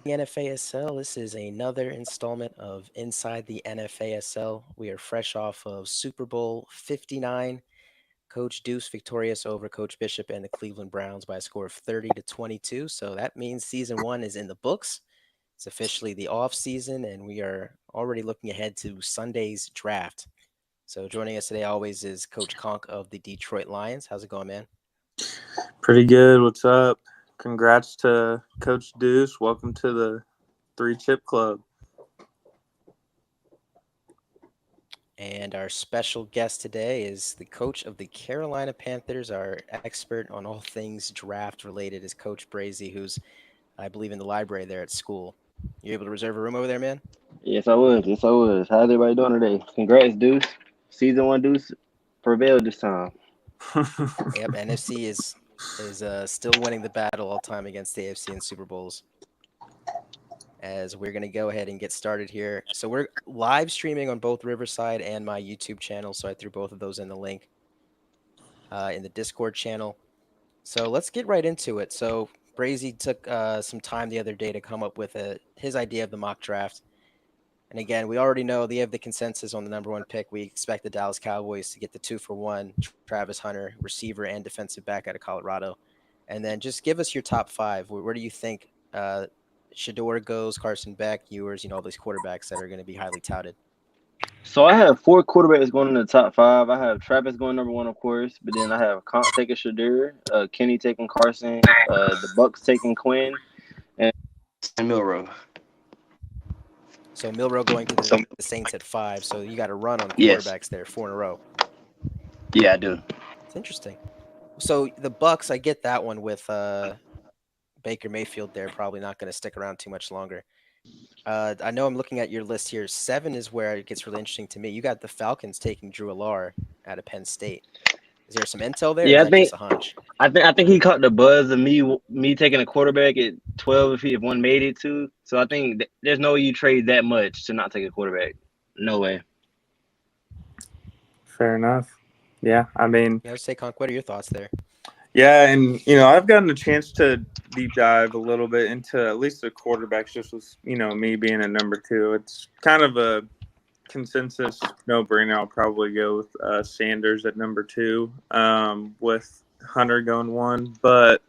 NFASL. This is another installment of Inside the NFASL. We are fresh off of Super Bowl 59. Coach Deuce victorious over Coach Bishop and the Cleveland Browns by a score of 30-22. So that means season one is in the books. It's officially the off season, and we are already looking ahead to Sunday's draft. So joining us today always is Coach Conk of the Detroit Lions. How's it going, man? Pretty good. What's up? Congrats to Coach Deuce. Welcome to the Three Chip Club. And our special guest today is the coach of the Carolina Panthers, our expert on all things draft related, is Coach Brazy, who's, I believe, in the library there at school. You able to reserve a room over there, man? Yes, I was. Yes, I was. How's everybody doing today? Congrats, Deuce. Season one, Deuce prevailed this time. Yep, NFC is still winning the battle all time against the AFC in Super Bowls. As we're gonna go ahead and get started here. So we're live streaming on both Riverside and my YouTube channel. So I threw both of those in the link in the Discord channel. So let's get right into it. So Brazy took some time the other day to come up with his idea of the mock draft. And again, we already know they have the consensus on the number one pick. We expect the Dallas Cowboys to get the 2-for-1 Travis Hunter, receiver and defensive back out of Colorado. And then just give us your top five. Where do you think Shador goes, Carson Beck, Ewers, all these quarterbacks that are going to be highly touted? So I have four quarterbacks going in the top five. I have Travis going number one, of course, but then I have Conk taking Shadur, Kenny taking Carson, the Bucks taking Quinn, and Milrow. So Milrow going to the Saints at 5. So you got to run on Yes. quarterbacks there, 4 in a row. Yeah, I do. It's interesting. So the Bucks, I get that one with Baker Mayfield there, probably not going to stick around too much longer. I know I'm looking at your list here. 7 is where it gets really interesting to me. You got the Falcons taking Drew Allar out of Penn State. Is there some intel there, or is Yeah, that just a hunch? I think he caught the buzz of me taking a quarterback at 12 if one made it to. So I think there's no way you trade that much to not take a quarterback. No way. Fair enough. Yeah, I mean, Yeah, say, Conk, what are your thoughts there? yeah, and I've gotten a chance to deep dive a little bit into at least the quarterbacks. Just with me being a number two, it's kind of a consensus no-brainer. I'll probably go with Sanders at number two, with Hunter going one, but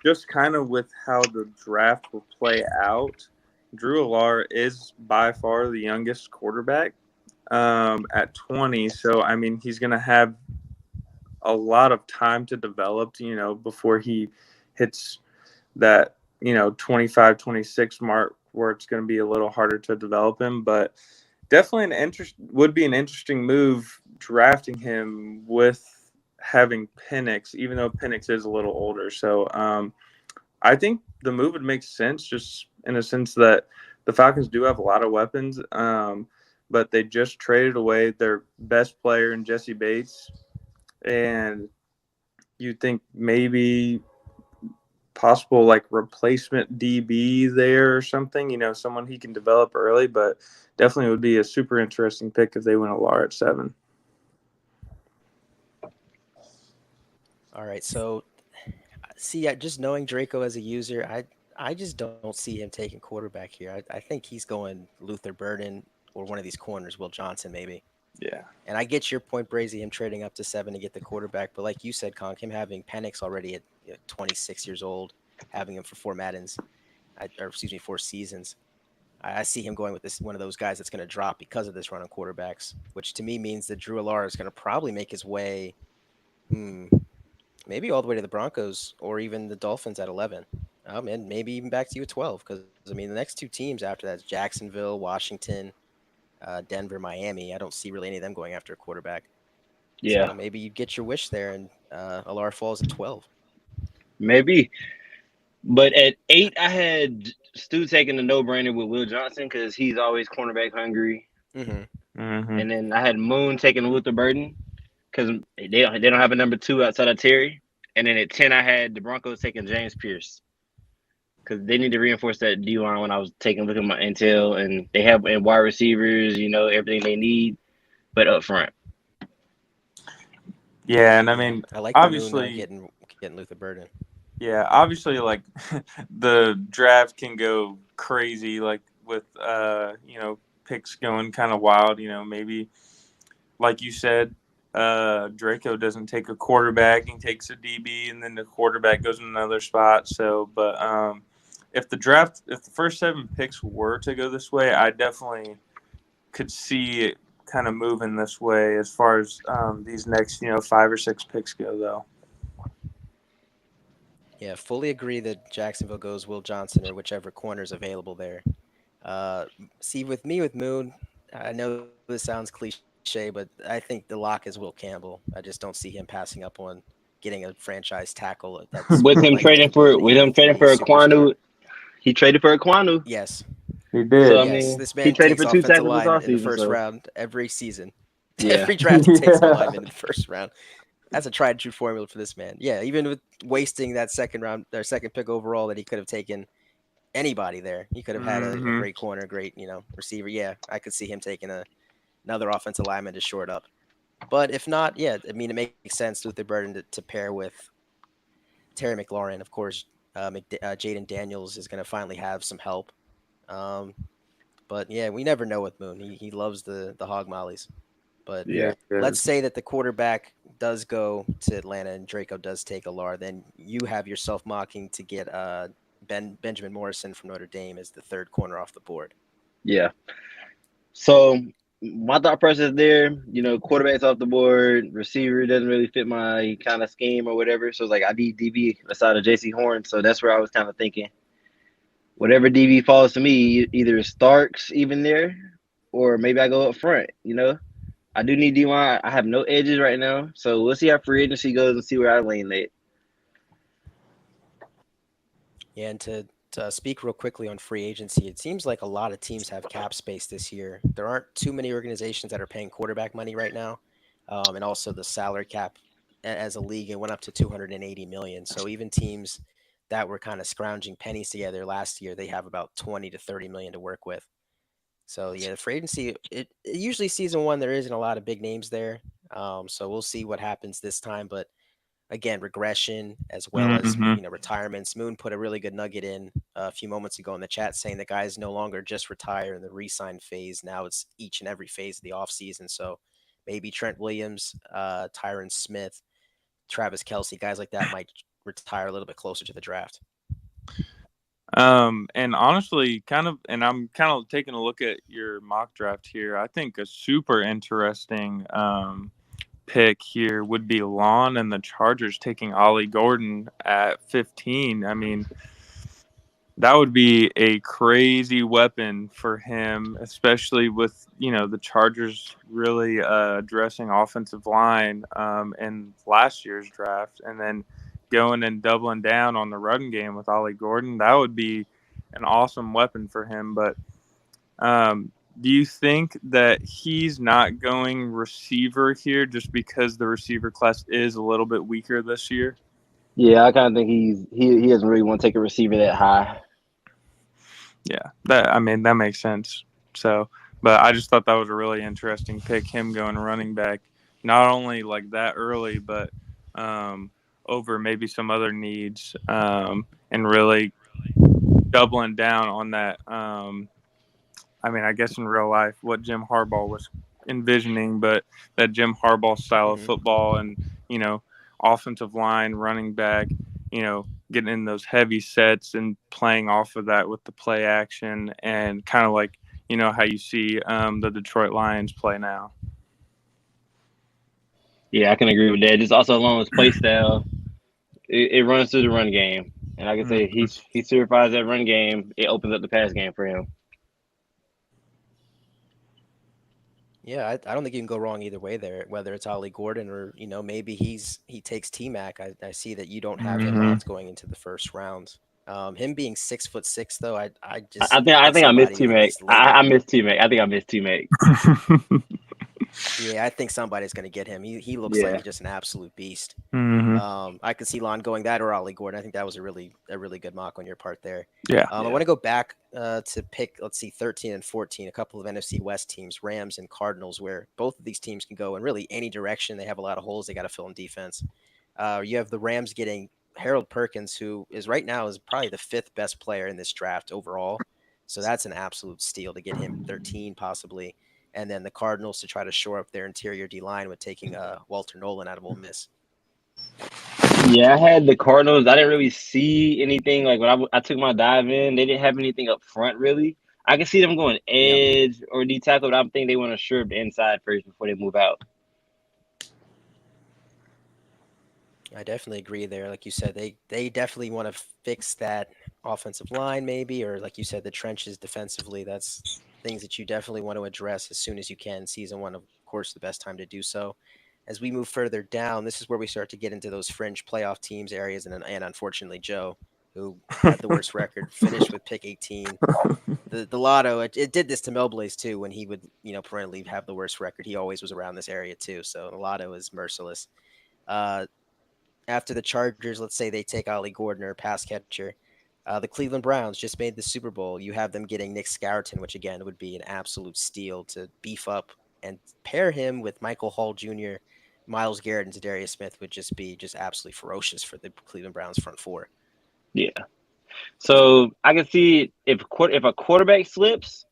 just kind of with how the draft will play out, Drew Allar is by far the youngest quarterback at 20. So, I mean, he's going to have a lot of time to develop, before he hits that, 25, 26 mark where it's going to be a little harder to develop him. But definitely would be an interesting move drafting him with having Penix, even though Penix is a little older. So I think the move would make sense, just in a sense that the Falcons do have a lot of weapons, but they just traded away their best player in Jesse Bates, and you think maybe possible like replacement DB there or something, someone he can develop early, but definitely would be a super interesting pick if they went Allar at 7. All right, so see, just knowing Draco as a user, I just don't see him taking quarterback here. I think he's going Luther Burden or one of these corners, Will Johnson maybe. Yeah. And I get your point, Brazy, him trading up to 7 to get the quarterback. But like you said, Conk, him having Penix already at 26 years old, having him for 4 Maddens, or excuse me, 4 seasons. I see him going with this one of those guys that's going to drop because of this run on quarterbacks, which to me means that Drew Allar is going to probably make his way, maybe all the way to the Broncos or even the Dolphins at 11. And maybe even back to you at 12. Because, I mean, the next 2 teams after that is Jacksonville, Washington, Denver, Miami. I don't see really any of them going after a quarterback. Yeah, So maybe you get your wish there, and Allar falls at 12. maybe. But at 8, I had Stu taking the no-brainer with Will Johnson because he's always cornerback hungry. Mm-hmm. Mm-hmm. And then I had Moon taking Luther Burden because they don't have a number 2 outside of Terry. And then at 10, I had the Broncos taking James Pierce because they need to reinforce that D line when I was looking at my intel, and they have wide receivers, everything they need, but up front. Yeah, and I mean, I like the Moon obviously, getting Luther Burden. Yeah, obviously, like the draft can go crazy, like with picks going kind of wild. Maybe like you said, Draco doesn't take a quarterback; he takes a DB, and then the quarterback goes in another spot. So, but if the first 7 picks were to go this way, I definitely could see it kind of moving this way as far as these next 5 or 6 picks go, though. Yeah, fully agree that Jacksonville goes Will Johnson or whichever corner is available there. See, with me with Moon, I know this sounds cliche, but I think the lock is Will Campbell. I just don't see him passing up on getting a franchise tackle that's With him likely trading to be for an with him trading 83 for superstar. Aquanu, he traded for Aquanu. Yes, He So I did. yes, mean, this he man traded takes for 2 offensive tackles this linemen in the offseason. first So round every season. yeah, Every draft he takes a Yeah. lineman in the first round. That's a tried and true formula for this man. Yeah, even with wasting that second round, their second pick overall, that he could have taken anybody there. He could have had a Hmm. great corner, great receiver. Yeah, I could see him taking another offensive lineman to short up. But if not, yeah, I mean it makes sense Luther Burden to pair with Terry McLaurin. Of course, Jaden Daniels is going to finally have some help. Um, but yeah, we never know with Moon. He loves the hog mollies. But yeah, Yeah, he let's does. say that the quarterback does go to Atlanta and Draco does take Alar, then you have yourself mocking to get Benjamin Morrison from Notre Dame as the third corner off the board. yeah. So my thought process there, quarterbacks off the board, receiver doesn't really fit my kind of scheme or whatever. So it's like I need DB aside of JC Horn. So that's where I was kind of thinking. Whatever DB falls to me, either Starks even there, or maybe I go up front. I do need D-line. I have no edges right now, so we'll see how free agency goes and see where I lean late. Yeah, and to speak real quickly on free agency, it seems like a lot of teams have cap space this year. There aren't too many organizations that are paying quarterback money right now, and also the salary cap as a league it went up to 280 million. So even teams that were kind of scrounging pennies together last year, they have about 20 to 30 million to work with. So yeah, the free agency, it usually season one there isn't a lot of big names there. So we'll see what happens this time, but again, regression as well as Hmm. retirements. Moon put a really good nugget in a few moments ago in the chat saying the guys no longer just retire in the re-sign phase. Now it's each and every phase of the offseason. So maybe Trent Williams, Tyron Smith, Travis Kelsey, guys like that might retire a little bit closer to the draft. And honestly, and I'm kind of taking a look at your mock draft here. I think a super interesting pick here would be Lon and the Chargers taking Ollie Gordon at 15. I mean, that would be a crazy weapon for him, especially with the Chargers really addressing offensive line in last year's draft, and then going and doubling down on the run game with Ollie Gordon. That would be an awesome weapon for him. But do you think that he's not going receiver here just because the receiver class is a little bit weaker this year? Yeah, I kind of think he doesn't really want to take a receiver that high. Yeah, that makes sense. So, but I just thought that was a really interesting pick. Him going running back, not only like that early, but over maybe some other needs, and really doubling down on that. I guess in real life, what Jim Harbaugh was envisioning, but that Jim Harbaugh style of Hmm. football, and offensive line, running back, getting in those heavy sets and playing off of that with the play action, and kind of like how you see the Detroit Lions play now. Yeah, I can agree with that. Just also along with play style, it runs through the run game, and like I say, Mhm. he certifies that run game. It opens up the pass game for him. Yeah, I don't think you can go wrong either way there, whether it's Ollie Gordon or, maybe he takes T-Mac. I see that you don't have him Mhm. locked going into the first round. Him being 6'6" though, I I think think I missed somebody T at Mac. least later. I missed T Mac. I think I missed T Mac. Yeah, I think somebody's gonna get him. He looks like Yeah, he's just an absolute beast. Mhm. I could see Lon going that or Ollie Gordon. I think that was a really good mock on your part there. Yeah. I yeah. want to go back to pick, let's see, 13 and 14, a couple of NFC West teams, Rams and Cardinals, where both of these teams can go in really any direction. They have a lot of holes they got to fill in defense. You have the Rams getting Harold Perkins, who is right now is probably the 5th best player in this draft overall. So that's an absolute steal to get him 13 possibly. And then the Cardinals to try to shore up their interior D line with taking Walter Nolan out of Ole Miss. Yeah, I had the Cardinals. I didn't really see anything like when I took my dive in. They didn't have anything up front really. I can see them going edge or D tackle, but I think they want to shore up the inside first before they move out. I definitely agree there. Like you said, they definitely want to fix that offensive line, maybe, or like you said, the trenches defensively. That's things that you definitely want to address as soon as you can. Season 1, of course, the best time to do so. As we move further down, this is where we start to get into those fringe playoff teams areas, and unfortunately, Joe, who had the worst record, finished with pick 18. The lotto, it did this to Mel Blaze too when he would, perennially have the worst record. He always was around this area too. So the lotto is merciless. After the Chargers, let's say they take Ollie Gordner, pass catcher. The Cleveland Browns just made the Super Bowl. You have them getting Nick Scarton, which again would be an absolute steal to beef up and pair him with Michael Hall Jr., Myles Garrett, and Zadarius Smith would just be absolutely ferocious for the Cleveland Browns front four. Yeah. So I can see if a quarterback slips,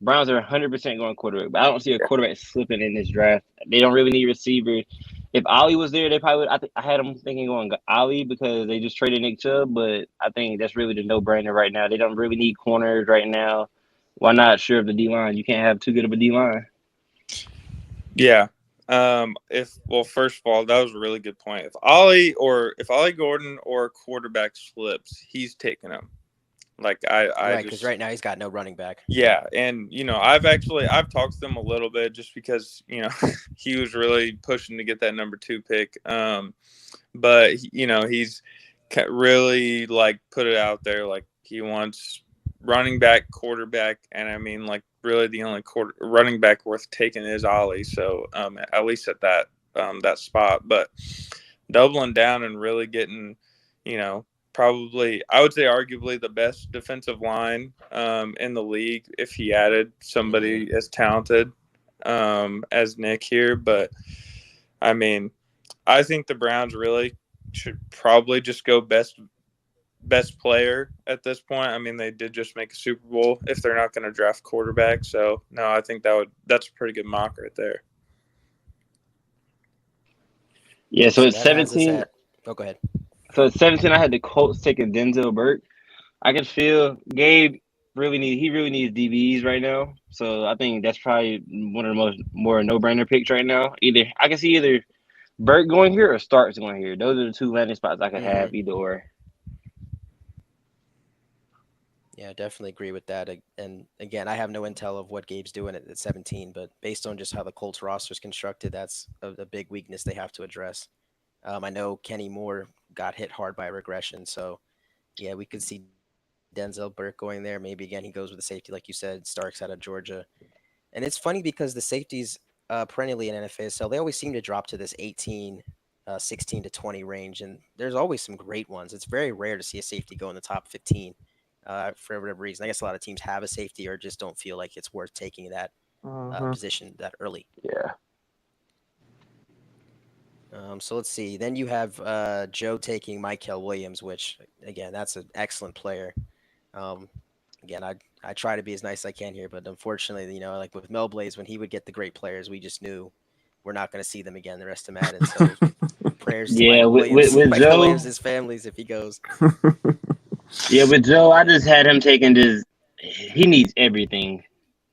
Browns are 100% going quarterback. But I don't see a quarterback slipping in this draft. They don't really need receivers. If Ollie was there, they probably would. I had them thinking going Ollie because they just traded Nick Chubb, but I think that's really the no-brainer right now. They don't really need corners right now. Why not shore up the D-line? You can't have too good of a D-line. Yeah. First of all, that was a really good point. If Ollie Gordon or quarterback slips, he's taking him. Like because right now he's got no running back. Yeah, and I've talked to him a little bit just because he was really pushing to get that number 2 pick. But he's really put it out there like he wants running back, quarterback, and I mean really the only running back worth taking is Ollie. So at least at that spot, but doubling down and really getting probably, I would say, arguably the best defensive line in the league if he added somebody as talented as Nick here. But, I mean, I think the Browns really should probably just go best player at this point. I mean, they did just make a Super Bowl if they're not going to draft quarterback. So, no, I think that's a pretty good mock right there. Yeah, so it's 17. Oh, go ahead. So at 17, I had the Colts taking Denzel Burke. I could feel Gabe really needs DBs right now. So I think that's probably one of the more no-brainer picks right now. I can see either Burke going here or Starks going here. Those are the 2 landing spots I could have either or. Yeah, definitely agree with that. And again, I have no intel of what Gabe's doing at 17, but based on just how the Colts roster is constructed, that's a big weakness they have to address. I know Kenny Moore got hit hard by regression, so yeah, we could see Denzel Burke going there. Maybe again he goes with the safety, like you said, Starks out of Georgia. And it's funny because the safeties perennially in NFASL, they always seem to drop to this 18, 16 to 20 range, and there's always some great ones. It's very rare to see a safety go in the top 15 for whatever reason. I guess a lot of teams have a safety or just don't feel like it's worth taking that position that early. Yeah. So let's see. Then you have Joe taking Mykel Williams, which again, that's an excellent player. Again, I try to be as nice as I can here, but unfortunately, like with Mel Blaze, when he would get the great players, we just knew we're not going to see them again the rest of Madden. So prayers to Mykel Joe, Williams' families if he goes. Yeah, with Joe, I just had him taking he needs everything.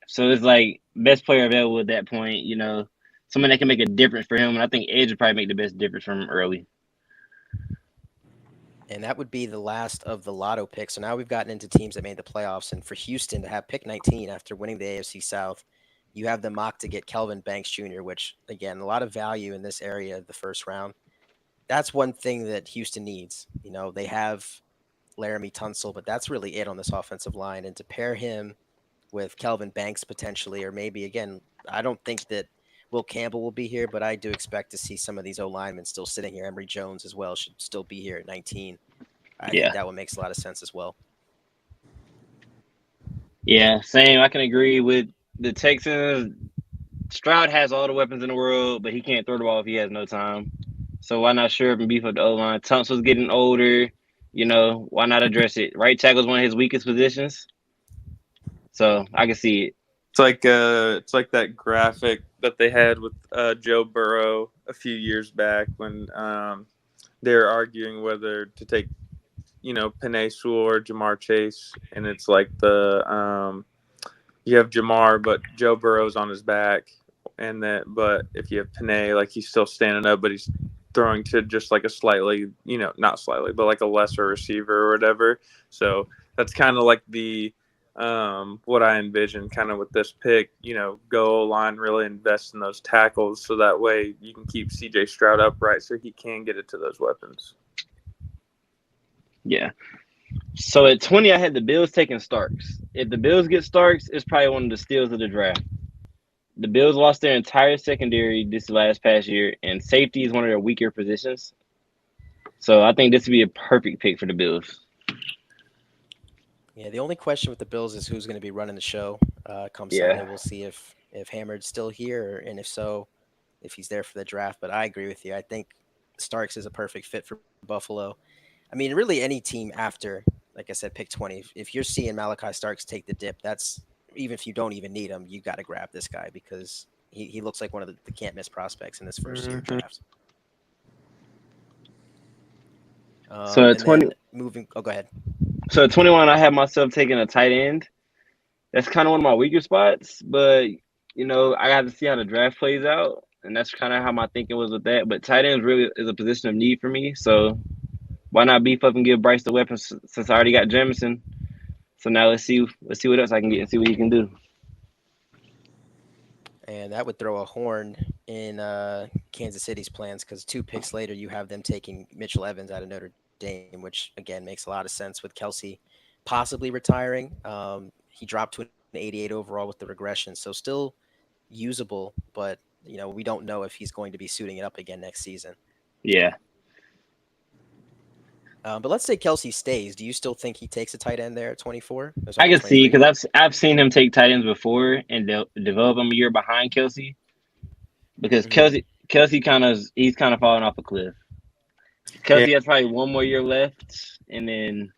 So it's like best player available at that point, someone that can make a difference for him. And I think Edge would probably make the best difference for him early. And that would be the last of the lotto picks. So now we've gotten into teams that made the playoffs. And for Houston to have pick 19 after winning the AFC South, you have the mock to get Kelvin Banks Jr., which, again, a lot of value in this area of the first round. That's one thing that Houston needs. They have Laramie Tunsil, but that's really it on this offensive line. And to pair him with Kelvin Banks potentially, or maybe, again, I don't think that Will Campbell will be here, but I do expect to see some of these O-linemen still sitting here. Emory Jones as well should still be here at 19. I think that one makes a lot of sense as well. Yeah, same. I can agree with the Texans. Stroud has all the weapons in the world, but he can't throw the ball if he has no time. So why not shore up and beef up the O line? Tunks was getting older. Why not address it? Right tackle is one of his weakest positions. So I can see it. It's like that graphic that they had with Joe Burrow a few years back when they were arguing whether to take Penei Sewell or Jamar Chase, and it's like you have Jamar, but Joe Burrow's on his back, but if you have Penei, like he's still standing up, but he's throwing to just like a slightly, not slightly, but like a lesser receiver or whatever. So that's kind of like the what I envision kind of with this pick, go line, really invest in those tackles so that way you can keep CJ Stroud upright so he can get it to those weapons. Yeah. So at 20, I had the Bills taking Starks. If the Bills get Starks, it's probably one of the steals of the draft. The Bills lost their entire secondary this past year, and safety is one of their weaker positions. So I think this would be a perfect pick for the Bills. Yeah, the only question with the Bills is who's going to be running the show come Yeah. Sunday. We'll see if Hammered's still here, and if so, if he's there for the draft. But I agree with you. I think Starks is a perfect fit for Buffalo. I mean, really any team after, like I said, pick 20. If you're seeing Malachi Starks take the dip, that's even if you don't even need him, you got to grab this guy because he looks like one of the can't miss prospects in this first year draft. So at 20, go ahead. So at 21, I have myself taking a tight end. That's kind of one of my weaker spots, but I got to see how the draft plays out, and that's kind of how my thinking was with that. But tight ends really is a position of need for me, so why not beef up and give Bryce the weapon since I already got Jamison? So now let's see what else I can get and see what he can do. And that would throw a horn in Kansas City's plans because 2 picks later, you have them taking Mitchell Evans out of Notre Dame, which again makes a lot of sense with Kelsey possibly retiring. He dropped to an 88 overall with the regression, so still usable, but we don't know if he's going to be suiting it up again next season. Yeah. But let's say Kelsey stays. Do you still think he takes a tight end there at 24? I can see because I've seen him take tight ends before and develop him a year behind Kelsey because Kelsey he's kind of falling off a cliff. Kelsey has probably one more year left, and then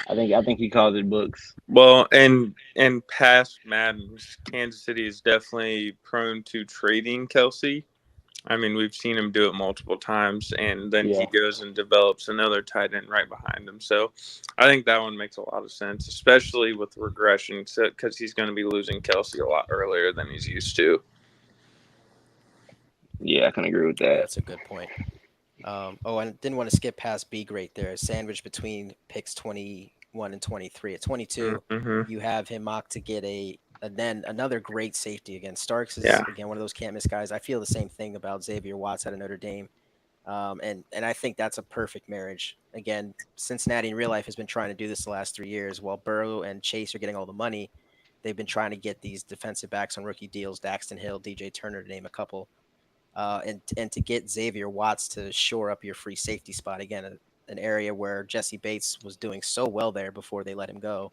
I think he calls it books. Well, and past Madden's, Kansas City is definitely prone to trading Kelsey. I mean, we've seen him do it multiple times, and then he goes and develops another tight end right behind him. So I think that one makes a lot of sense, especially with regression, because he's going to be losing Kelsey a lot earlier than he's used to. Yeah, I can agree with that. That's a good point. I didn't want to skip past B great there. Sandwich between picks 21 and 23. At 22, you have him mocked to get then another great safety again. Starks is again one of those can't miss guys. I feel the same thing about Xavier Watts out of Notre Dame, and I think that's a perfect marriage. Again, Cincinnati in real life has been trying to do this the last 3 years. While Burrow and Chase are getting all the money, they've been trying to get these defensive backs on rookie deals. Daxton Hill, DJ Turner, to name a couple. And to get Xavier Watts to shore up your free safety spot again, an area where Jesse Bates was doing so well there before they let him go.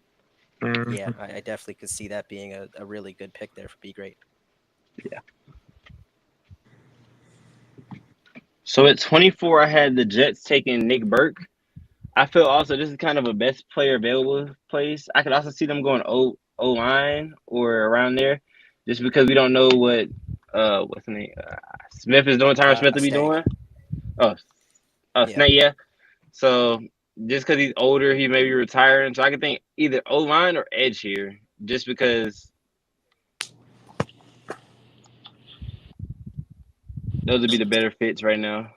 Yeah, I definitely could see that being a really good pick there for B Great. Yeah. So at 24, I had the Jets taking Nick Burke. I feel also this is kind of a best player available place. I could also see them going O-line or around there, just because we don't know what what's the name Smith is doing. Tyron Smith will be doing. Snake, yeah. So just because he's older, he may be retiring. So I can think either O-line or edge here, just because those would be the better fits right now.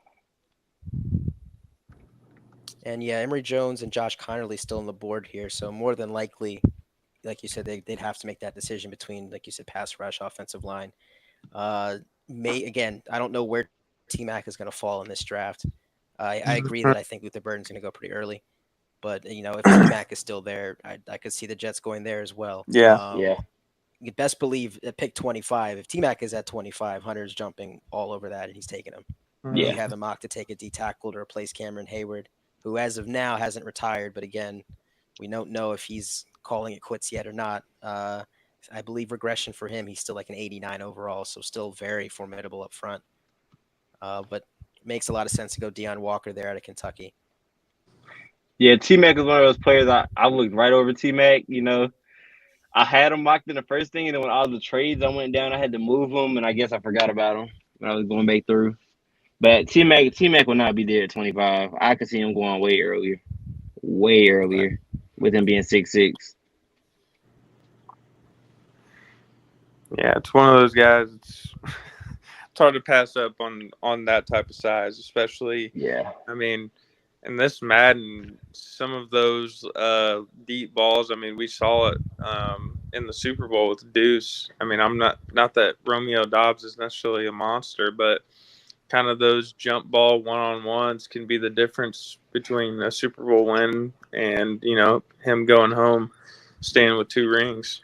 And yeah, Emory Jones and Josh Connerly still on the board here. So more than likely, like you said, they'd have to make that decision between, like you said, pass rush, offensive line. I don't know where T-Mac is going to fall in this draft. I agree that I think Luther Burden's going to go pretty early. But, if T-Mac is still there, I could see the Jets going there as well. Yeah. You best believe at pick 25, if T-Mac is at 25, Hunter's jumping all over that and he's taking him. Yeah. You have him mocked to take a D tackle to replace Cameron Hayward, who as of now hasn't retired. But again, we don't know if he's calling it quits yet or not. I believe regression for him, he's still like an 89 overall, so still very formidable up front. But makes a lot of sense to go Deion Walker there out of Kentucky. Yeah, T Mac is one of those players I looked right over T Mac. You know, I had him mocked in the first thing, and then when all the trades I went down, I had to move him, and I guess I forgot about him when I was going back through. But T Mac will not be there at 25. I could see him going way earlier, with him being 6'6". Yeah, it's one of those guys. It's hard to pass up on that type of size, especially. Yeah, I mean, in this Madden, some of those deep balls. I mean, we saw it in the Super Bowl with Deuce. I mean, I'm not that Romeo Dobbs is necessarily a monster, but kind of those jump ball one-on-ones can be the difference between a Super Bowl win and him going home, staying with 2 rings.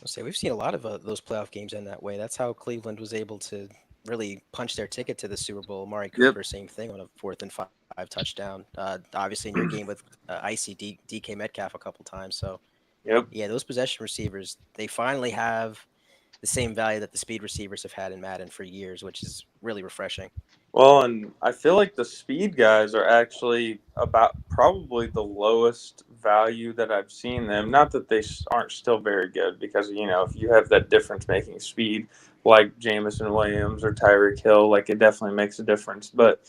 I'll say we've seen a lot of those playoff games in that way. That's how Cleveland was able to really punch their ticket to the Super Bowl. Amari Cooper, same thing on a 4th and 5 touchdown. Obviously, in your game with Icy DK Metcalf a couple times. So, yeah, those possession receivers, they finally have the same value that the speed receivers have had in Madden for years, which is really refreshing. Well, and I feel like the speed guys are actually about probably the lowest value that I've seen them. Not that they aren't still very good, because if you have that difference-making speed like Jameson Williams or Tyreek Hill, like it definitely makes a difference. But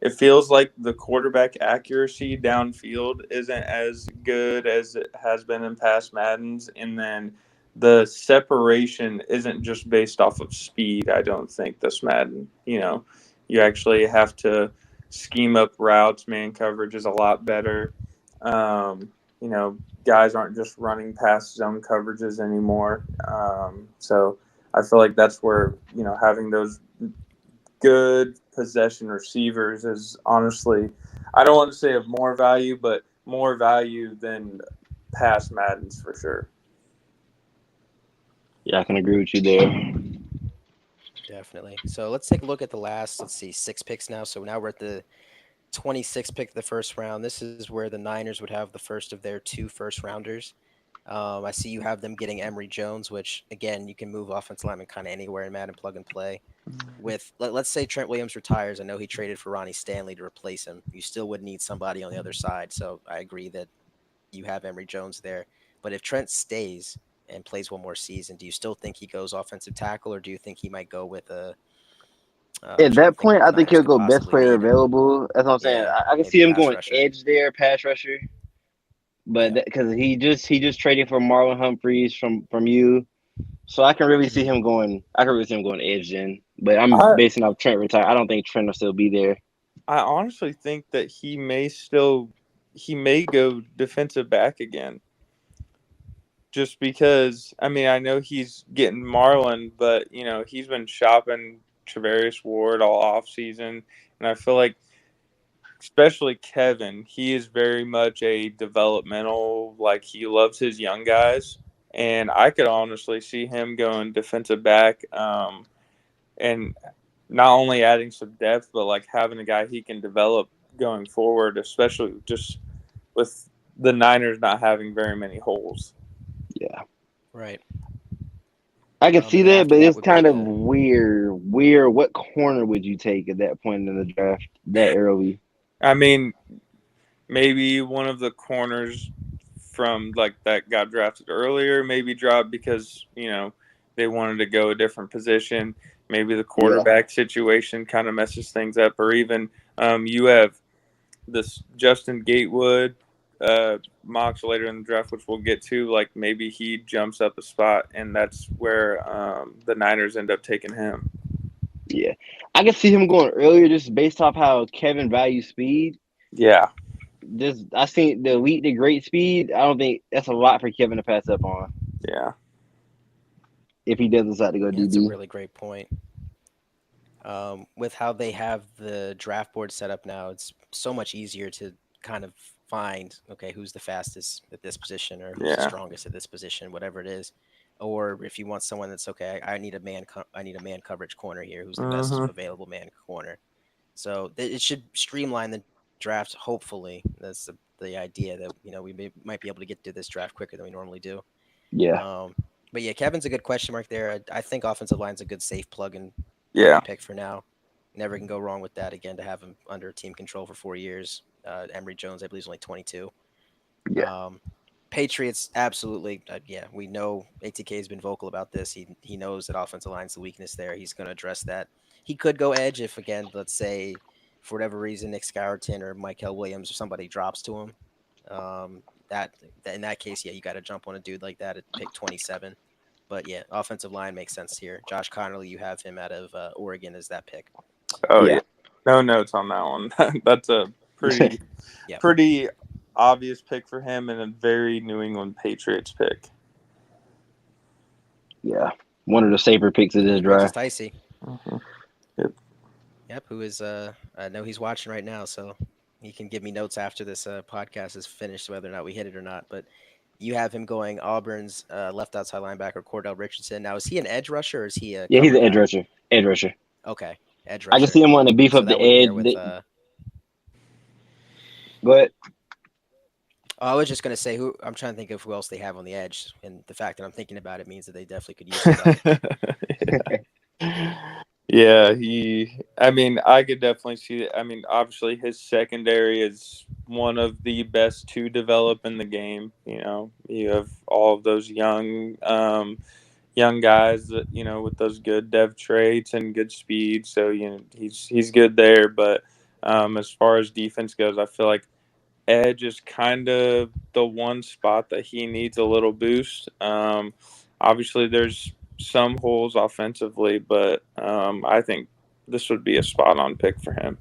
it feels like the quarterback accuracy downfield isn't as good as it has been in past Maddens, and then the separation isn't just based off of speed. I don't think this Madden, you actually have to scheme up routes. Man coverage is a lot better. Guys aren't just running past zone coverages anymore. So I feel like that's where, having those good possession receivers is honestly, I don't want to say of more value, but more value than past Maddens for sure. Yeah, I can agree with you there. Definitely. So let's take a look at the last, 6 picks now. So now we're at the 26th pick of the first round. This is where the Niners would have the first of their 2 first-rounders. I see you have them getting Emory Jones, which, again, you can move offensive lineman kind of anywhere in Madden plug and play. With let's say Trent Williams retires. I know he traded for Ronnie Stanley to replace him. You still would need somebody on the other side. So I agree that you have Emory Jones there. But if Trent stays and plays one more season, do you still think he goes offensive tackle, or do you think he might go with a At that point, I think he'll go best possibly player need? available. That's what I'm saying. Yeah, I can maybe see him pass going rusher. edge there, pass rusher. But Yeah. because he just traded for Marlon Humphreys from you, so I can really see him going. I can really see him going edge then. But I'm basing off Trent retire. I don't think Trent will still be there. I honestly think that he may go defensive back again. Just because, I mean, I know he's getting Marlon, but he's been shopping Travarius Ward all off season, and I feel like, especially Kevin, he is very much a developmental. Like, he loves his young guys, and I could honestly see him going defensive back, and not only adding some depth, but like having a guy he can develop going forward, especially just with the Niners not having very many holes. Yeah, right. I can see that, but it's kind of the... weird. What corner would you take at that point in the draft that early? I mean, maybe one of the corners from like that got drafted earlier maybe dropped because they wanted to go a different position. Maybe the quarterback situation kind of messes things up, or even you have this Justin Gatewood mocks later in the draft, which we'll get to. Like, maybe he jumps up a spot, and that's where the Niners end up taking him. Yeah, I can see him going earlier just based off how Kevin values speed. Yeah. I think the elite to great speed. I don't think that's a lot for Kevin to pass up on. Yeah. If he does decide to go DB. That's a really great point. With how they have the draft board set up now, it's so much easier to kind of find, okay, who's the fastest at this position, or who's the strongest at this position, whatever it is. Or if you want someone that's okay, I need a man coverage corner here. Who's the best available man corner? So it should streamline the draft. Hopefully, that's the idea that we might be able to get to this draft quicker than we normally do. Yeah. But yeah, Kevin's a good question mark there. I think offensive line's a good safe plug and Yeah. pick for now. Never can go wrong with that again to have him under team control for 4 years. Emory Jones, I believe, is only 22. Yeah. Patriots, absolutely. We know ATK has been vocal about this. He knows that offensive line's the weakness there. He's going to address that. He could go edge if, again, let's say, for whatever reason, Nick Scourton or Michael Williams or somebody drops to him. That in that case, yeah, you got to jump on a dude like that at pick 27. But yeah, offensive line makes sense here. Josh Connolly, you have him out of Oregon as that pick. Oh yeah. No notes on that one. That's a pretty Yep. pretty obvious pick for him and a very New England Patriots pick. Yeah, one of the safer picks of this Brings us draft. Ticey. Mhm. Yep, who is I know he's watching right now, so he can give me notes after this podcast is finished, whether or not we hit it or not. But you have him going Auburn's left outside linebacker Cordell Richardson. Now, is he an edge rusher or is he a Yeah, he's cover an edge guy? rusher. Edge rusher. Okay, edge I rusher. can see him wanting to beef So up that the would be edge. there with, But I was just gonna say I'm trying to think of who else they have on the edge, and the fact that I'm thinking about it means that they definitely could use somebody. Yeah, I mean, I could definitely see it. I mean, obviously his secondary is one of the best to develop in the game. You know, you have all of those young guys that, you know, with those good dev traits and good speed. So, you know, he's good there. But as far as defense goes, I feel like edge is kind of the one spot that he needs a little boost. Obviously, there's some holes offensively, but I think this would be a spot on pick for him.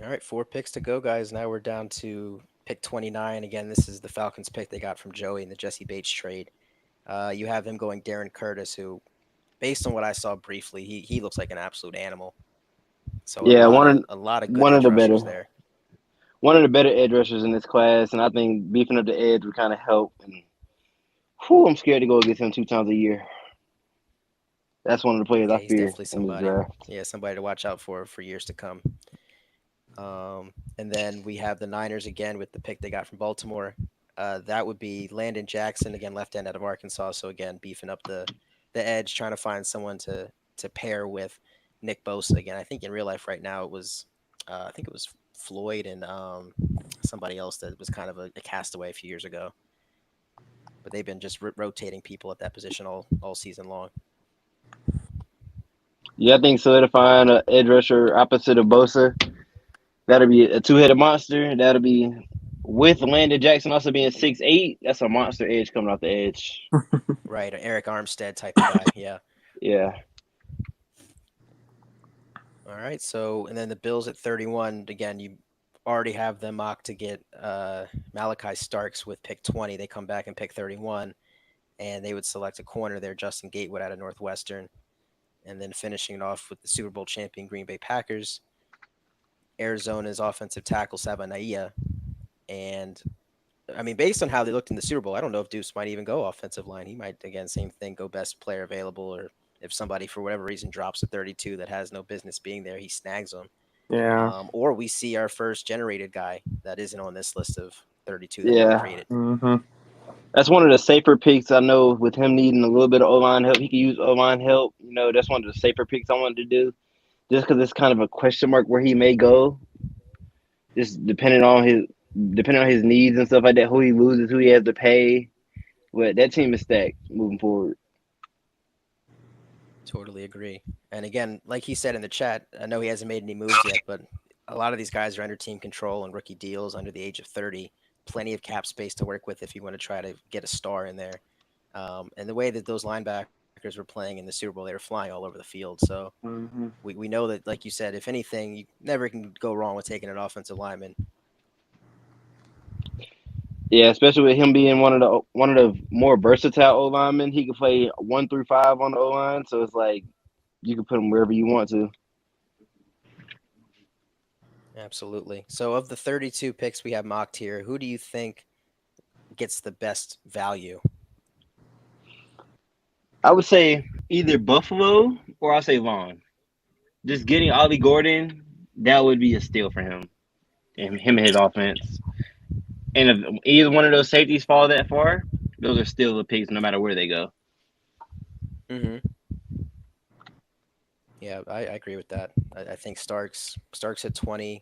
All right, 4 picks to go, guys. Now we're down to pick 29. Again, this is the Falcons pick they got from Joey in the Jesse Bates trade. You have him going Darren Curtis, who, based on what I saw briefly, he looks like an absolute animal. So yeah, a lot of good one of edge the rushers better there. one of the better edge rushers in this class, and I think beefing up the edge would kind of help. And I'm scared to go against him 2 times a year. That's one of the players Yeah, I he's fear definitely in this somebody. draft. Yeah, somebody to watch out for years to come. And then we have the Niners again with the pick they got from Baltimore. That would be Landon Jackson, again, left end out of Arkansas. So again, beefing up the edge, trying to find someone to pair with Nick Bosa. Again, I think in real life right now it was, I think it was Floyd and somebody else that was kind of a castaway a few years ago. But they've been just rotating people at that position all season long. Yeah, I think solidifying an edge rusher opposite of Bosa, that'll be a 2-headed monster. That'll be with Landon Jackson also being 6'8". That's a monster edge coming off the edge. Right, an Eric Armstead type of guy. Yeah. Yeah. All right. So, and then the Bills at 31. Again, you already have them mocked to get Malachi Starks with pick 20. They come back and pick 31, and they would select a corner there, Justin Gatewood out of Northwestern. And then finishing it off with the Super Bowl champion Green Bay Packers, Arizona's offensive tackle Sabanaia. And I mean, based on how they looked in the Super Bowl, I don't know if Deuce might even go offensive line. He might, again, same thing, go best player available, or if somebody for whatever reason drops a 32 that has no business being there, he snags them. Yeah. Or we see our first generated guy that isn't on this list of 32 that Yeah. were created. Mm-hmm. That's one of the safer picks. I know with him needing a little bit of O-line help, he can use O-line help. You know, that's one of the safer picks I wanted to do, just because it's kind of a question mark where he may go, just depending on his needs and stuff like that, who he loses, who he has to pay. But that team is stacked moving forward. Totally agree. And again, like he said in the chat, I know he hasn't made any moves yet, but a lot of these guys are under team control and rookie deals under the age of 30. Plenty of cap space to work with if you want to try to get a star in there. And the way that those linebackers were playing in the Super Bowl, they were flying all over the field. So we know that, like you said, if anything, you never can go wrong with taking an offensive lineman. Yeah, especially with him being one of the more versatile O linemen. He can play 1 through 5 on the O line, so it's like you can put him wherever you want to. Absolutely. So of the 32 picks we have mocked here, who do you think gets the best value? I would say either Buffalo or I'll say Vaughn. Just getting Ollie Gordon, that would be a steal for him and his offense. And if either one of those safeties fall that far, those are still the picks no matter where they go. Mm-hmm. Yeah, I agree with that. I think Starks at 20.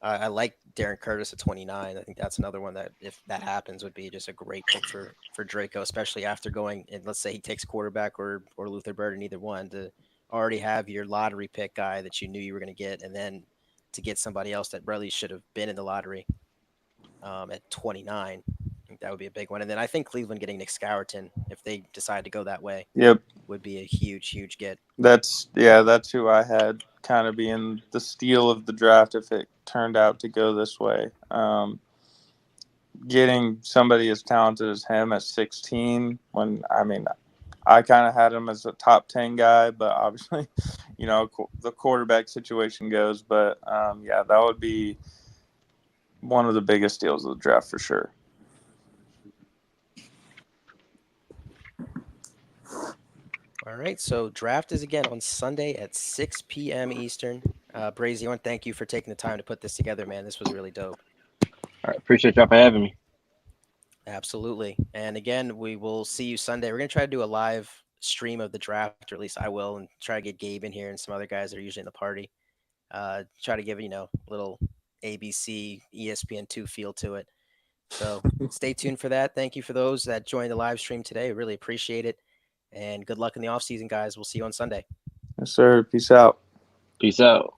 I like Darren Curtis at 29. I think that's another one that, if that happens, would be just a great pick for Draco, especially after going and let's say he takes quarterback or Luther Burden, either one, to already have your lottery pick guy that you knew you were going to get, and then to get somebody else that really should have been in the lottery at 29. I think that would be a big one. And then I think Cleveland getting Nick Scourton, if they decide to go that way, Yep. would be a huge get. That's who I had kind of being the steal of the draft if it turned out to go this way. Getting somebody as talented as him at 16, I kind of had him as a top 10 guy, but obviously, the quarterback situation goes. But that would be one of the biggest deals of the draft for sure. All right, so draft is again on Sunday at 6 p.m. Eastern. Brazy, I want to thank you for taking the time to put this together, man. This was really dope. All right, appreciate y'all for having me. Absolutely. And again, we will see you Sunday. We're going to try to do a live stream of the draft, or at least I will, and try to get Gabe in here and some other guys that are usually in the party. Try to give, a little ABC, ESPN2 feel to it. So stay tuned for that. Thank you for those that joined the live stream today. Really appreciate it. And good luck in the offseason, guys. We'll see you on Sunday. Yes, sir. Peace out. Peace out.